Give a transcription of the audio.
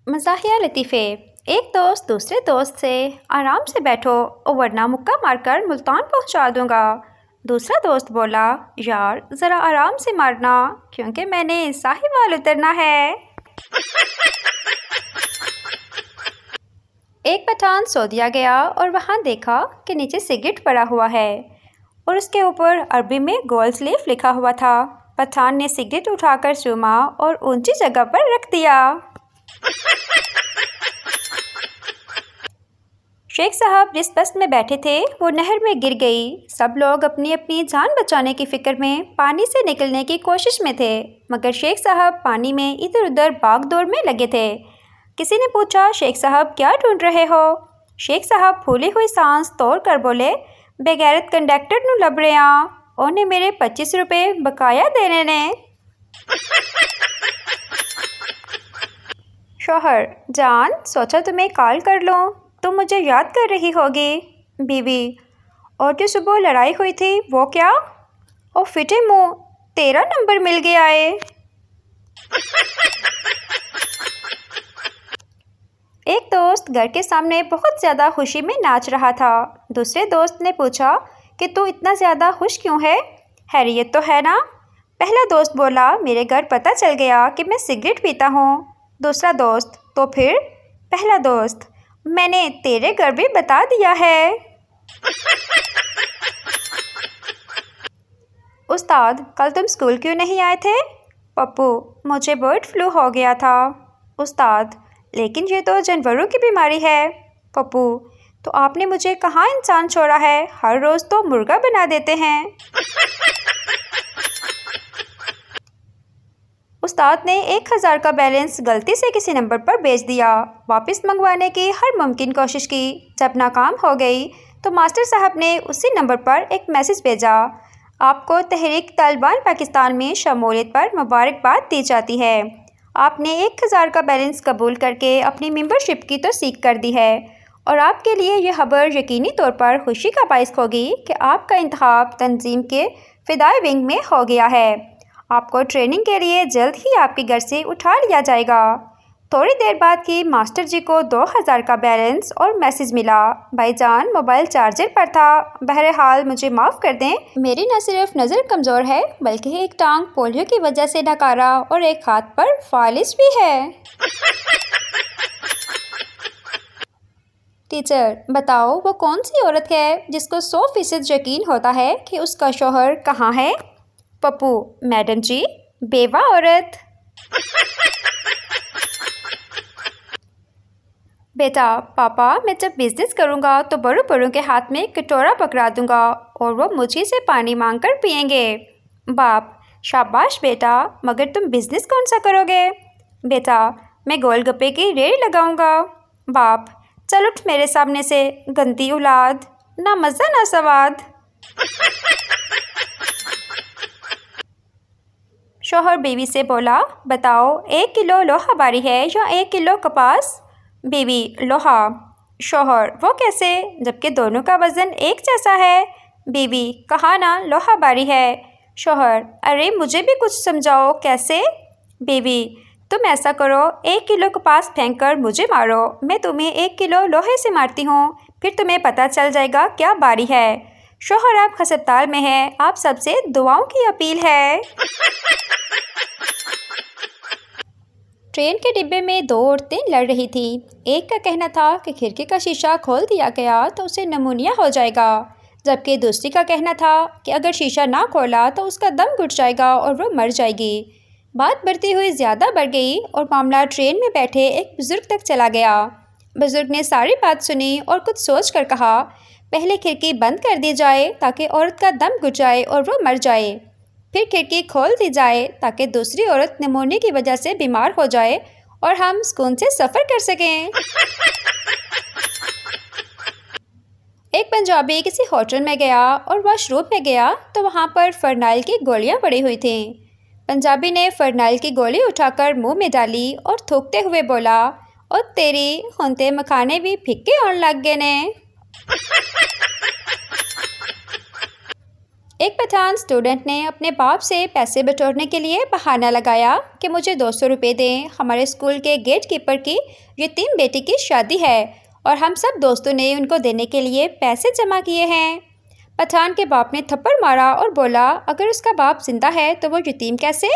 मज़ाहिया लतीफ़े। एक दोस्त दूसरे दोस्त से आराम से बैठो और वरना मुक्का मारकर मुल्तान पहुंचा दूंगा। दूसरा दोस्त बोला, यार ज़रा आराम से मारना क्योंकि मैंने साहिवाल उतरना है। एक पठान सो दिया गया और वहाँ देखा कि नीचे सिगरेट पड़ा हुआ है और उसके ऊपर अरबी में गोल स्लीफ लिखा हुआ था। पठान ने सिगरेट उठाकर चूमा और ऊंची जगह पर रख दिया। शेख साहब जिस बस में बैठे थे वो नहर में गिर गई। सब लोग अपनी अपनी जान बचाने की फिक्र में पानी से निकलने की कोशिश में थे, मगर शेख साहब पानी में इधर उधर भाग दौड़ में लगे थे। किसी ने पूछा, शेख साहब क्या ढूंढ रहे हो? शेख साहब फूली हुई सांस तोड़ कर बोले, बेगैरत कंडक्टर नू लब रहे उन्हें मेरे 25 रुपये बकाया देने ने। शौहर, जान सोचा तुम्हें कॉल कर लूँ, तुम मुझे याद कर रही होगी। बीवी, और जो सुबह लड़ाई हुई थी वो क्या? ओ फिटे मुँह, तेरा नंबर मिल गया है। एक दोस्त घर के सामने बहुत ज़्यादा खुशी में नाच रहा था। दूसरे दोस्त ने पूछा कि तू इतना ज़्यादा खुश क्यों है, हैरियत तो है ना? पहला दोस्त बोला, मेरे घर पता चल गया कि मैं सिगरेट पीता हूँ। दूसरा दोस्त, तो फिर? पहला दोस्त, मैंने तेरे घर भी बता दिया है। उस्ताद, कल तुम स्कूल क्यों नहीं आए थे? पप्पू, मुझे बर्ड फ्लू हो गया था। उस्ताद, लेकिन ये तो जानवरों की बीमारी है। पप्पू, तो आपने मुझे कहाँ इंसान छोड़ा है, हर रोज़ तो मुर्गा बना देते हैं। उस्ताद ने 1000 का बैलेंस गलती से किसी नंबर पर भेज दिया। वापस मंगवाने की हर मुमकिन कोशिश की। जब नाकाम हो गई तो मास्टर साहब ने उसी नंबर पर एक मैसेज भेजा, आपको तहरीक तालिबान पाकिस्तान में शमूलियत पर मुबारकबाद दी जाती है। आपने 1000 का बैलेंस कबूल करके अपनी मेंबरशिप की तौसीक कर दी है और आपके लिए यह खबर यकीनी तौर पर खुशी का बाइस होगी कि आपका इंतखाब तंजीम के फ़िदाई विंग में हो गया है। आपको ट्रेनिंग के लिए जल्द ही आपके घर से उठा लिया जाएगा। थोड़ी देर बाद ही मास्टर जी को 2000 का बैलेंस और मैसेज मिला, भाईजान मोबाइल चार्जर पर था, बहरहाल मुझे माफ़ कर दें, मेरी न सिर्फ नज़र कमज़ोर है बल्कि एक टांग पोलियो की वजह से ढकारा और एक हाथ पर फालिज भी है। टीचर, बताओ वो कौन सी औरत है जिसको 100% यकीन होता है कि उसका शौहर कहाँ है? पप्पू, मैडम जी, बेवा औरत। बेटा, पापा मैं जब बिजनेस करूँगा तो बड़ों बड़ों के हाथ में कटोरा पकड़ा दूँगा और वो मुझे से पानी मांगकर पिएंगे। बाप, शाबाश बेटा, मगर तुम बिजनेस कौन सा करोगे? बेटा, मैं गोलगप्पे की रेहड़ी लगाऊँगा। बाप, चल उठ मेरे सामने से, गंदी औलाद, ना मज़ा ना सवाद। शौहर बीवी से बोला, बताओ 1 किलो लोहा भारी है या 1 किलो कपास? बीवी, लोहा। शौहर, वो कैसे, जबकि दोनों का वज़न एक जैसा है? बीवी, कहा ना लोहा भारी है। शौहर, अरे मुझे भी कुछ समझाओ कैसे? बीवी, तुम ऐसा करो, 1 किलो कपास फेंक कर मुझे मारो, मैं तुम्हें 1 किलो लोहे से मारती हूँ, फिर तुम्हें पता चल जाएगा क्या भारी है। शौहर, आप हस्पताल में हैं, आप सबसे दुआओं की अपील है। ट्रेन के डिब्बे में 2 औरतें लड़ रही थी। एक का कहना था कि खिड़की का शीशा खोल दिया गया तो उसे नमूनिया हो जाएगा, जबकि दूसरी का कहना था कि अगर शीशा ना खोला तो उसका दम घुट जाएगा और वह मर जाएगी। बात बढ़ती हुई ज़्यादा बढ़ गई और मामला ट्रेन में बैठे एक बुज़ुर्ग तक चला गया। बुज़ुर्ग ने सारी बात सुनी और कुछ सोच कर कहा, पहले खिड़की बंद कर दी जाए ताकि औरत का दम घुट जाए और वह मर जाए, फिर खिड़की खोल दी जाए ताकि दूसरी औरत निमोनिया की वजह से बीमार हो जाए और हम सुकून से सफ़र कर सकें। एक पंजाबी किसी होटल में गया और वॉशरूम में गया तो वहाँ पर फरनाइल की गोलियाँ पड़ी हुई थीं। पंजाबी ने फरनाइल की गोली उठाकर मुंह में डाली और थूकते हुए बोला, ओ तेरी हुंते मखाने भी फिक्के होने लग गए ने। एक पठान स्टूडेंट ने अपने बाप से पैसे बटोरने के लिए बहाना लगाया कि मुझे 200 रुपये दें, हमारे स्कूल के गेट कीपर की यतीम बेटी की शादी है और हम सब दोस्तों ने उनको देने के लिए पैसे जमा किए हैं। पठान के बाप ने थप्पड़ मारा और बोला, अगर उसका बाप जिंदा है तो वो यतीम कैसे?